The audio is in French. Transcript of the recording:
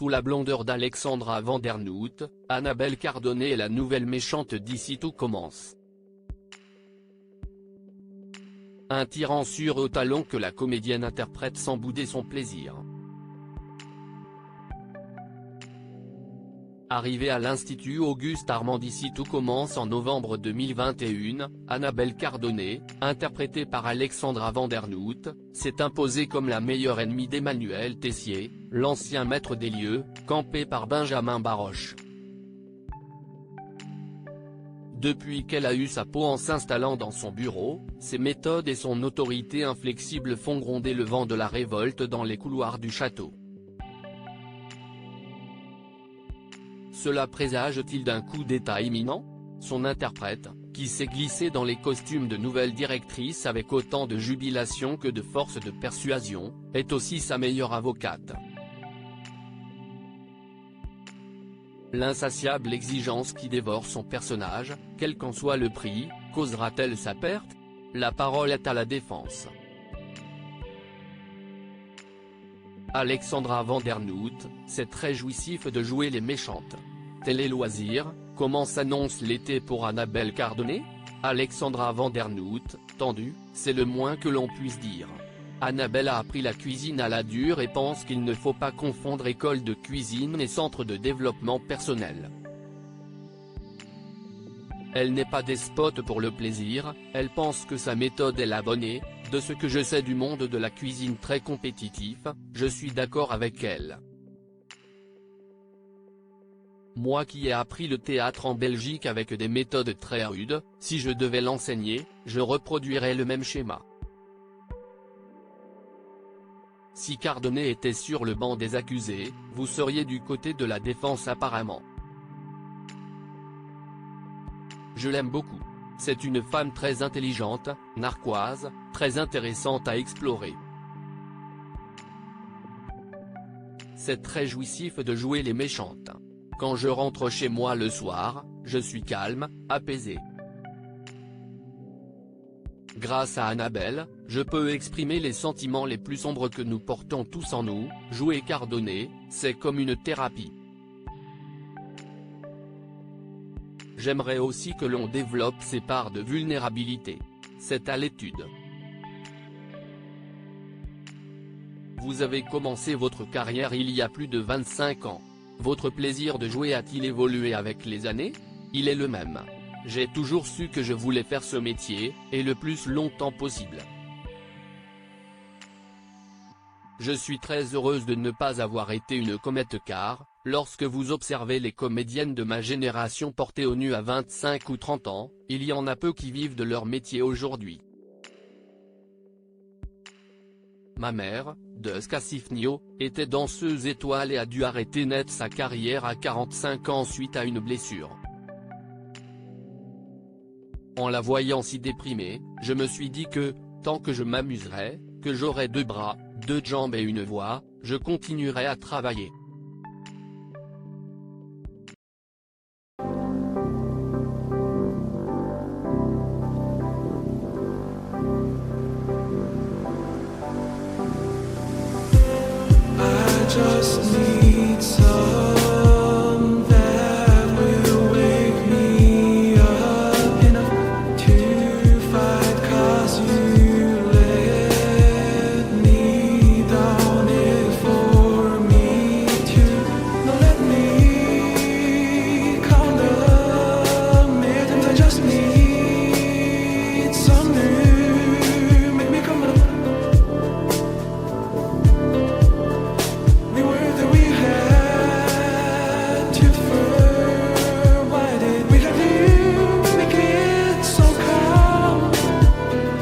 Sous la blondeur d'Alexandra Vandernoot, Annabelle Cardone est la nouvelle méchante d'ici tout commence. Un tyran sur au talon que la comédienne interprète sans bouder son plaisir. Arrivée à l'Institut Auguste Armand d'ici tout commence en novembre 2021, Annabelle Cardone, interprétée par Alexandra Vandernoot, s'est imposée comme la meilleure ennemie d'Emmanuel Tessier, l'ancien maître des lieux, campé par Benjamin Baroche. Depuis qu'elle a eu sa peau en s'installant dans son bureau, ses méthodes et son autorité inflexible font gronder le vent de la révolte dans les couloirs du château. Cela présage-t-il d'un coup d'état imminent? Son interprète, qui s'est glissée dans les costumes de nouvelle directrice avec autant de jubilation que de force de persuasion, est aussi sa meilleure avocate. L'insatiable exigence qui dévore son personnage, quel qu'en soit le prix, causera-t-elle sa perte? La parole est à la défense. Alexandra Vandernoot, c'est très jouissif de jouer les méchantes. Télé Loisirs, comment s'annonce l'été pour Annabelle Cardone? Alexandra Vandernoot, tendue, c'est le moins que l'on puisse dire. Annabelle a appris la cuisine à la dure et pense qu'il ne faut pas confondre école de cuisine et centre de développement personnel. Elle n'est pas despote pour le plaisir, elle pense que sa méthode est la bonne et, de ce que je sais du monde de la cuisine très compétitif, je suis d'accord avec elle. Moi qui ai appris le théâtre en Belgique avec des méthodes très rudes, si je devais l'enseigner, je reproduirais le même schéma. Si Cardone était sur le banc des accusés, vous seriez du côté de la défense apparemment. Je l'aime beaucoup. C'est une femme très intelligente, narquoise, très intéressante à explorer. C'est très jouissif de jouer les méchantes. Quand je rentre chez moi le soir, je suis calme, apaisé. Grâce à Annabelle, je peux exprimer les sentiments les plus sombres que nous portons tous en nous. Jouer Cardone, c'est comme une thérapie. J'aimerais aussi que l'on développe ces parts de vulnérabilité. C'est à l'étude. Vous avez commencé votre carrière il y a plus de 25 ans. Votre plaisir de jouer a-t-il évolué avec les années? Il est le même. J'ai toujours su que je voulais faire ce métier, et le plus longtemps possible. Je suis très heureuse de ne pas avoir été une comète car, lorsque vous observez les comédiennes de ma génération portées au nu à 25 ou 30 ans, il y en a peu qui vivent de leur métier aujourd'hui. Ma mère, Duska Sifnio, était danseuse étoile et a dû arrêter net sa carrière à 45 ans suite à une blessure. En la voyant si déprimée, je me suis dit que, tant que je m'amuserais, que j'aurais 2 bras, 2 jambes et une voix, je continuerai à travailler.